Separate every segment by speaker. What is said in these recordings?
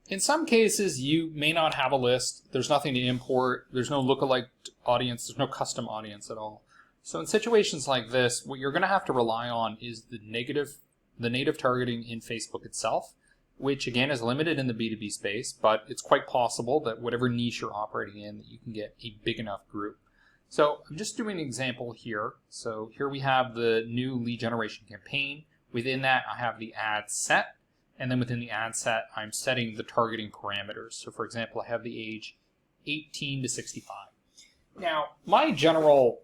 Speaker 1: in some cases, you may not have a list. There's nothing to import. There's no lookalike audience. There's no custom audience at all. So in situations like this, what you're going to have to rely on is the native targeting in Facebook itself, which again is limited in the B2B space, but it's quite possible that whatever niche you're operating in, that you can get a big enough group. So I'm just doing an example here. So here we have the new lead generation campaign. Within that, I have the ad set. And then within the ad set, I'm setting the targeting parameters. So for example, I have the age 18 to 65. Now, my general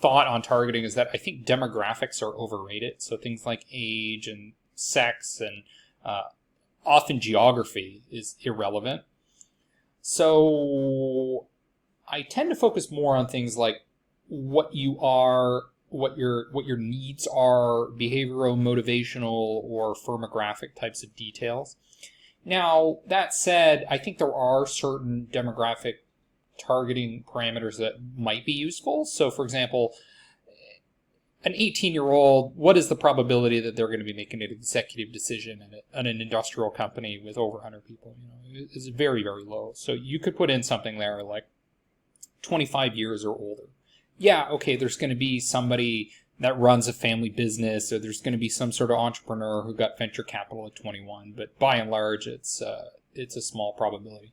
Speaker 1: thought on targeting is that I think demographics are overrated. So things like age and sex and often geography is irrelevant. So I tend to focus more on things like what you are, what your needs are, behavioral, motivational, or firmographic types of details. Now, that said, I think there are certain demographic targeting parameters that might be useful. So, for example, an 18-year-old, what is the probability that they're going to be making an executive decision at an industrial company with over 100 people? It's very, very low. So you could put in something there like 25 years or older. Yeah, okay, there's going to be somebody that runs a family business, or there's going to be some sort of entrepreneur who got venture capital at 21, but by and large, it's a small probability.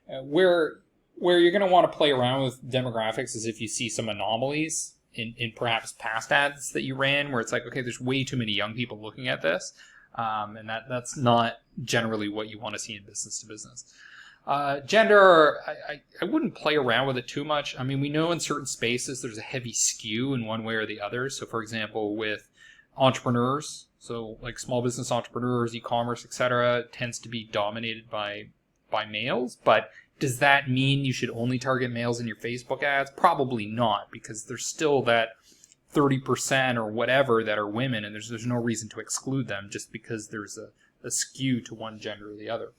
Speaker 1: Where you're going to want to play around with demographics is if you see some anomalies in perhaps past ads that you ran, where it's like, okay, there's way too many young people looking at this, and that's not generally what you want to see in business to business. Gender, I wouldn't play around with it too much. I mean, we know in certain spaces there's a heavy skew in one way or the other. So, for example, with entrepreneurs, so like small business entrepreneurs, e-commerce, etc., tends to be dominated by males. But does that mean you should only target males in your Facebook ads? Probably not, because there's still that 30% or whatever that are women, and there's no reason to exclude them just because there's a skew to one gender or the other.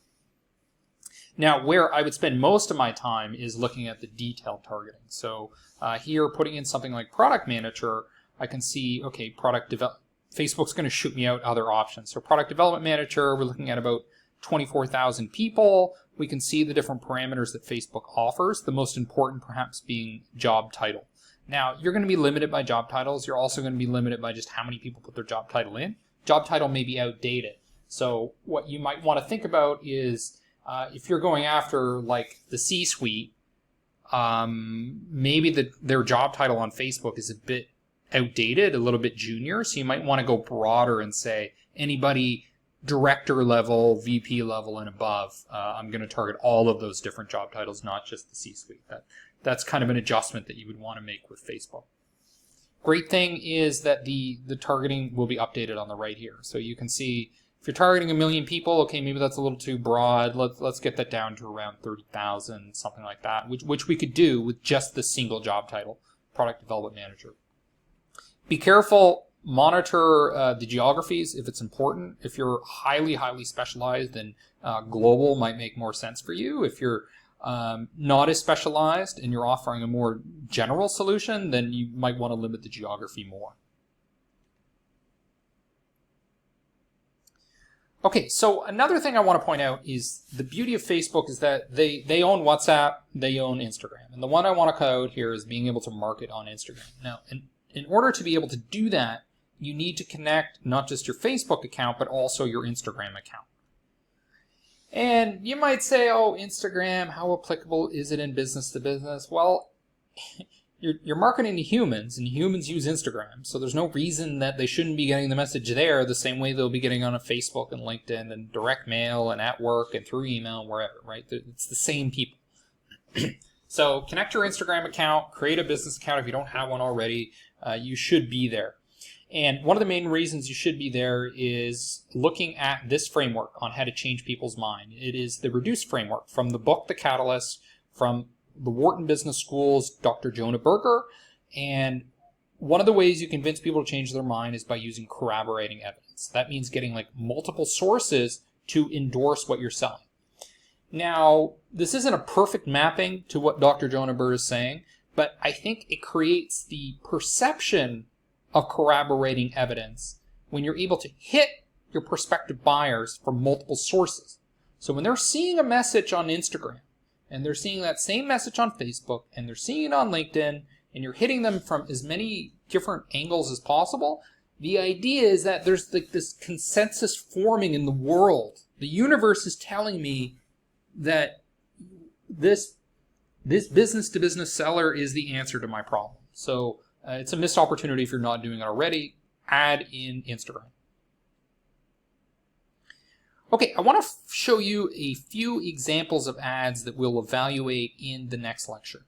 Speaker 1: Now, where I would spend most of my time is looking at the detailed targeting. So here, putting in something like product manager, I can see, okay, Facebook's going to shoot me out other options. So product development manager, we're looking at about 24,000 people. We can see the different parameters that Facebook offers, the most important perhaps being job title. Now, you're going to be limited by job titles. You're also going to be limited by just how many people put their job title in. Job title may be outdated. So what you might want to think about is, if you're going after like the C-suite, maybe their job title on Facebook is a bit outdated, a little bit junior. So you might want to go broader and say anybody director level, VP level and above. I'm going to target all of those different job titles, not just the C-suite. That's kind of an adjustment that you would want to make with Facebook. Great thing is that the targeting will be updated on the right here. So you can see if you're targeting 1 million people, okay, maybe that's a little too broad. Let's get that down to around 30,000, something like that, which we could do with just the single job title, Product Development Manager. Be careful, monitor the geographies if it's important. If you're highly, highly specialized, then global might make more sense for you. If you're not as specialized and you're offering a more general solution, then you might want to limit the geography more. Okay, so another thing I want to point out is the beauty of Facebook is that they own WhatsApp, they own Instagram. And the one I want to call out here is being able to market on Instagram. Now, in order to be able to do that, you need to connect not just your Facebook account, but also your Instagram account. And you might say, oh, Instagram, how applicable is it in business to business? Well, you're marketing to humans, and humans use Instagram, so there's no reason that they shouldn't be getting the message there the same way they'll be getting on a Facebook and LinkedIn and direct mail and at work and through email, wherever, right? It's the same people. So connect your Instagram account, create a business account if you don't have one already. You should be there. And one of the main reasons you should be there is looking at this framework on how to change people's mind. It is the Reduce framework from the book The Catalyst, from the Wharton Business School's Dr. Jonah Berger. And one of the ways you convince people to change their mind is by using corroborating evidence. That means getting like multiple sources to endorse what you're selling. Now, this isn't a perfect mapping to what Dr. Jonah Berger is saying, but I think it creates the perception of corroborating evidence when you're able to hit your prospective buyers from multiple sources. So when they're seeing a message on Instagram, and they're seeing that same message on Facebook, and they're seeing it on LinkedIn, and you're hitting them from as many different angles as possible, the idea is that there's like this consensus forming in the world. The universe is telling me that this business-to-business seller is the answer to my problem. So it's a missed opportunity if you're not doing it already. Add in Instagram. Okay, I want to show you a few examples of ads that we'll evaluate in the next lecture.